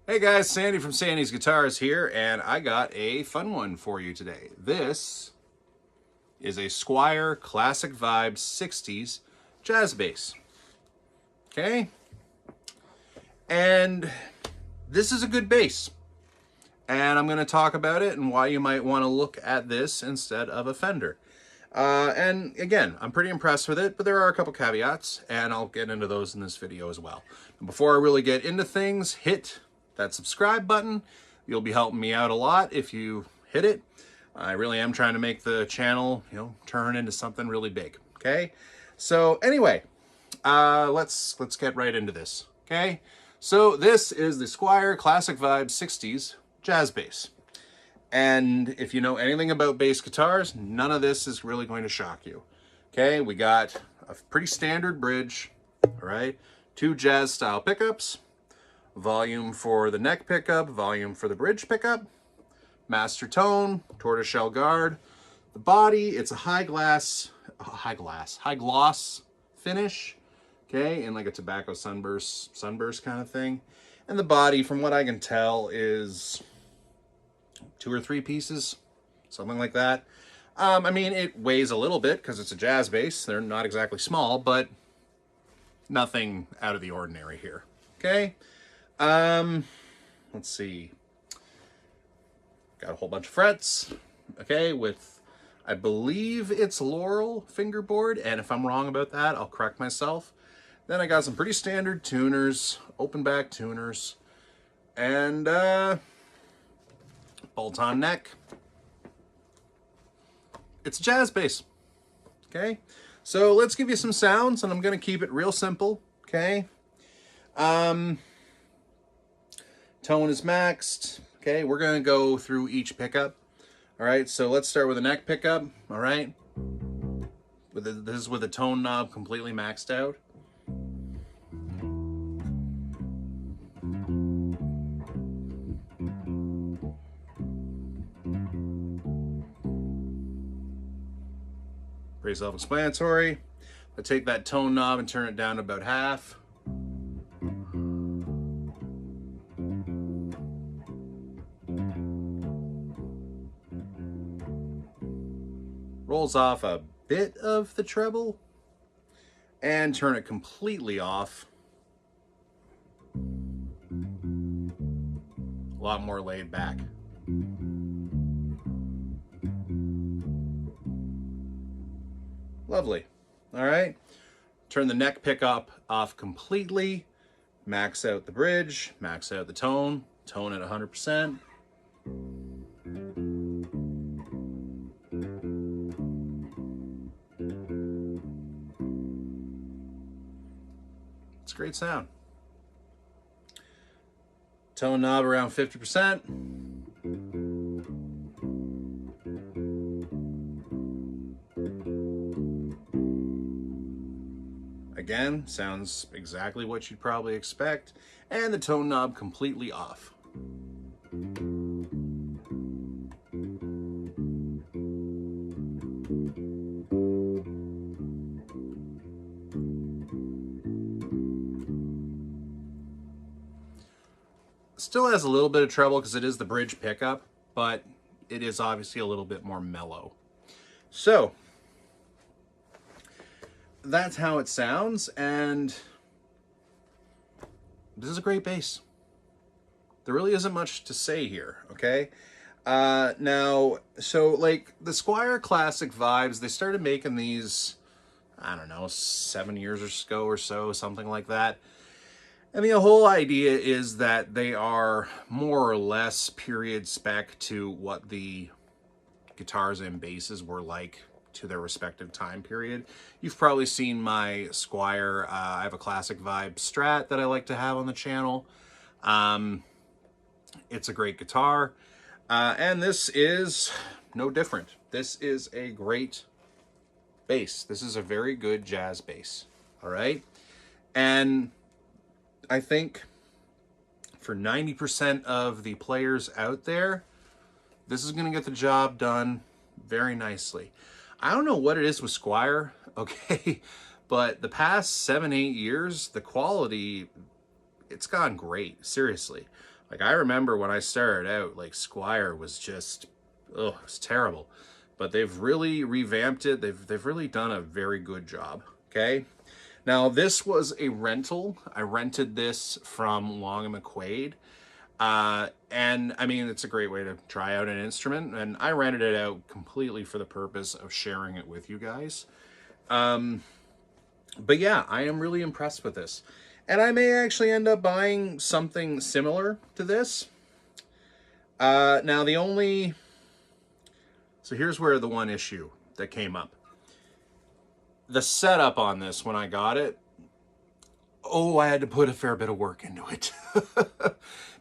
Hey guys, Sandy from Sandy's Guitars here, and I got a fun one for you today. This is a Squier Classic Vibe 60s jazz bass. Okay? And this is a good bass. And I'm going to talk about it and why you might want to look at this instead of a Fender. And again, I'm pretty impressed with it, but there are a couple caveats, and I'll get into those in this video as well. Before I really get into things, hit that subscribe button. You'll be helping me out a lot if you hit it. I really am trying to make the channel, turn into something really big. Okay. So anyway, let's get right into this. Okay. So this is the Squier Classic Vibe 60s jazz bass. And if you know anything about bass guitars, none of this is really going to shock you. Okay. We got a pretty standard bridge. All right. 2 jazz style pickups. Volume for the neck pickup, volume for the bridge pickup, master tone, tortoiseshell guard. The body, it's a high gloss finish, okay, in like a tobacco sunburst kind of thing. And the body, from what I can tell, is 2 or 3 pieces, something like that. I mean, it weighs a little bit because it's a jazz bass. They're not exactly small, but nothing out of the ordinary here, okay? Let's see. Got a whole bunch of frets, okay, with, I believe it's Laurel fingerboard, and if I'm wrong about that, I'll correct myself. Then I got some pretty standard tuners, open back tuners, and, bolt-on neck. It's a jazz bass, okay? So let's give you some sounds, and I'm going to keep it real simple, okay? Tone is maxed. Okay, we're going to go through each pickup. All right, so let's start with the neck pickup. All right, this is with the tone knob completely maxed out. Pretty self-explanatory. I take that tone knob and turn it down to about half. Rolls off a bit of the treble and turn it completely off. A lot more laid back. Lovely. All right. Turn the neck pickup off completely. Max out the bridge, max out the tone at 100%. It's a great sound. Tone knob around 50%. Again, sounds exactly what you'd probably expect. And the tone knob completely off. Still has a little bit of treble because it is the bridge pickup, but it is obviously a little bit more mellow. So that's how it sounds, and this is a great bass. There really isn't much to say here, okay? Now, so like the Squier Classic Vibes, they started making these, I don't know, 7 years ago or so, something like that. And the whole idea is that they are more or less period spec to what the guitars and basses were like to their respective time period. You've probably seen my Squier. I have a Classic Vibe Strat that I like to have on the channel. It's a great guitar. And this is no different. This is a great bass. This is a very good jazz bass. All right. And I think for 90% of the players out there, this is going to get the job done very nicely. I don't know what it is with Squier, okay, but the past 7-8 years, the quality, it's gone great, seriously. Like, I remember when I started out, like, Squier was just, oh, it was terrible. But they've really revamped it. They've really done a very good job, okay? Now, this was a rental. I rented this from Long and McQuaid. And I mean, it's a great way to try out an instrument, and I rented it out completely for the purpose of sharing it with you guys. But yeah, I am really impressed with this. And I may actually end up buying something similar to this. Now the only... So here's where the one issue that came up. The setup on this, when I got it, oh, I had to put a fair bit of work into it.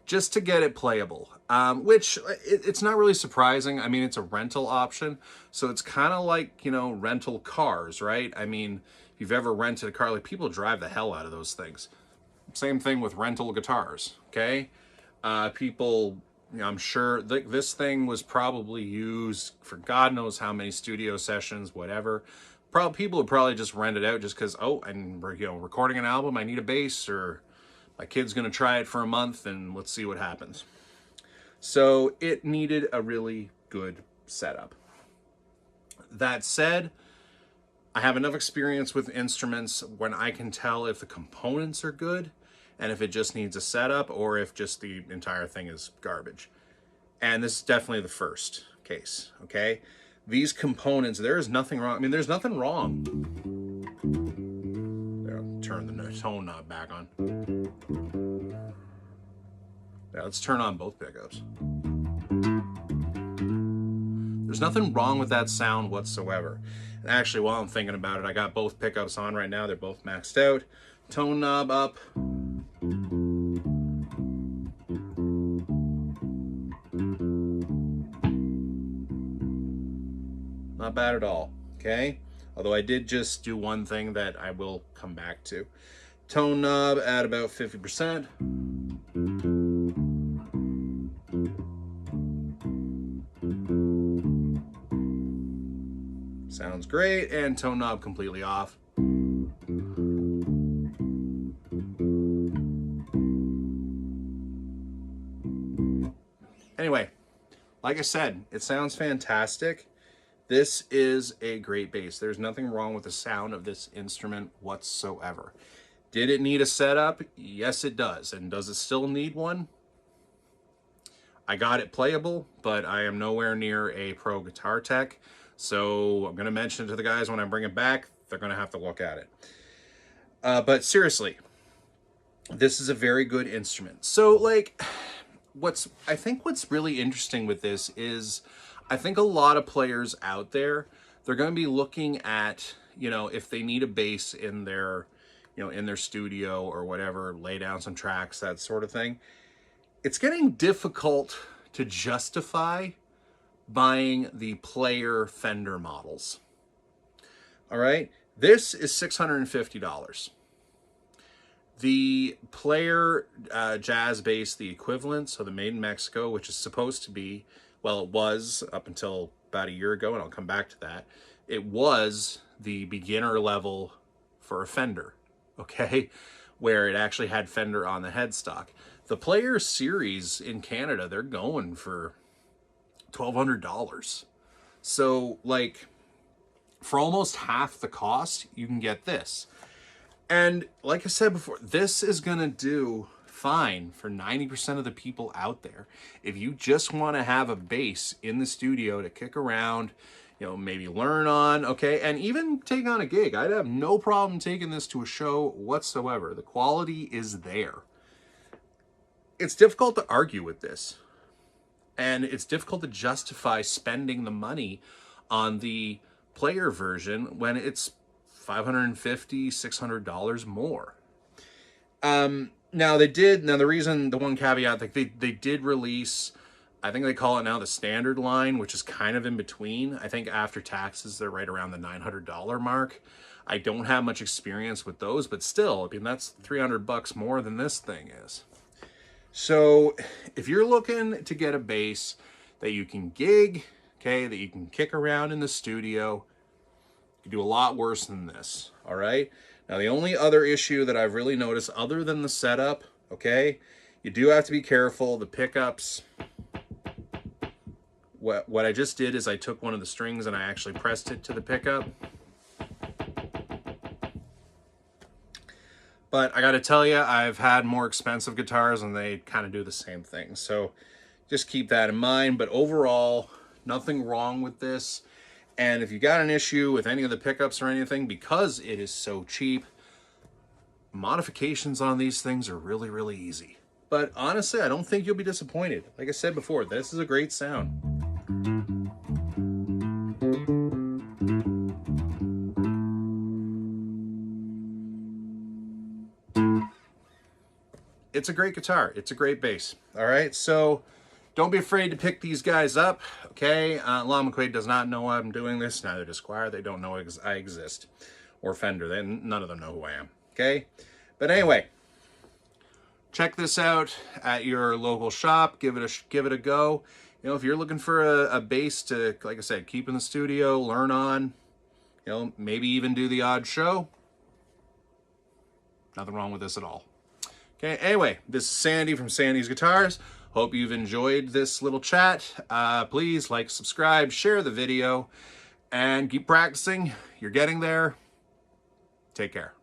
Just to get it playable, which it's not really surprising. I mean, it's a rental option, so it's kind of like, you know, rental cars, right? I mean, if you've ever rented a car, like, people drive the hell out of those things. Same thing with rental guitars, okay? People, you know, I'm sure this thing was probably used for God knows how many studio sessions, whatever. People would probably just rent it out just because, oh, and, you know, recording an album, I need a bass, or my kid's going to try it for a month and let's see what happens. So it needed a really good setup. That said, I have enough experience with instruments when I can tell if the components are good and if it just needs a setup or if just the entire thing is garbage. And this is definitely the first case, okay? These components, there is nothing wrong. I mean, there's nothing wrong. There, I'll turn the tone knob back on. Yeah, let's turn on both pickups. There's nothing wrong with that sound whatsoever. And actually, while I'm thinking about it, I got both pickups on right now. They're both maxed out. Tone knob up. Not bad at all, okay? Although I did just do one thing that I will come back to. Tone knob at about 50%. Sounds great. And tone knob completely off. Anyway, like I said, it sounds fantastic. This is a great bass. There's nothing wrong with the sound of this instrument whatsoever. Did it need a setup? Yes, it does. And does it still need one? I got it playable, but I am nowhere near a pro guitar tech. So I'm going to mention it to the guys when I bring it back. They're going to have to look at it. But seriously, this is a very good instrument. So, like, I think what's really interesting with this is, I think a lot of players out there, they're going to be looking at, you know, if they need a bass in their, you know, in their studio or whatever, lay down some tracks, that sort of thing. It's getting difficult to justify buying the player Fender models. All right, this is $650. The player jazz bass, the equivalent, so the made in Mexico, which is supposed to be, well, it was up until about a year ago, and I'll come back to that. It was the beginner level for a Fender, okay, where it actually had Fender on the headstock. The player series in Canada, they're going for $1,200. So, like, for almost half the cost, you can get this. And like I said before, this is going to do fine for 90% of the people out there. If you just want to have a bass in the studio to kick around, you know, maybe learn on, okay, and even take on a gig. I'd have no problem taking this to a show whatsoever. The quality is there. It's difficult to argue with this. And it's difficult to justify spending the money on the player version when it's $550, $600 more. Now the one caveat, like they did release, I think they call it now the standard line, which is kind of in between. I think after taxes, they're right around the $900 mark. I don't have much experience with those, but still, I mean, that's $300 more than this thing is. So if you're looking to get a bass that you can gig, okay, that you can kick around in the studio, you can do a lot worse than this, all right? Now, the only other issue that I've really noticed, other than the setup, okay, You do have to be careful. The pickups, what I just did is I took one of the strings and I actually pressed it to the pickup. But I gotta tell you, I've had more expensive guitars and they kind of do the same thing. So just keep that in mind. But overall, nothing wrong with this. And if you got an issue with any of the pickups or anything, because it is so cheap, modifications on these things are really, really easy. But honestly, I don't think you'll be disappointed. Like I said before, this is a great sound. It's a great guitar. It's a great bass. All right, so don't be afraid to pick these guys up, okay? Lon McQuaid does not know I'm doing this. Neither does Squier. They don't know I exist. Or Fender. None of them know who I am, okay? But anyway, check this out at your local shop. Give it a go. You know, if you're looking for a bass to, like I said, keep in the studio, learn on, you know, maybe even do the odd show, nothing wrong with this at all. Okay, anyway, this is Sandy from Sandy's Guitars. Hope you've enjoyed this little chat. Please like, subscribe, share the video, and keep practicing. You're getting there. Take care.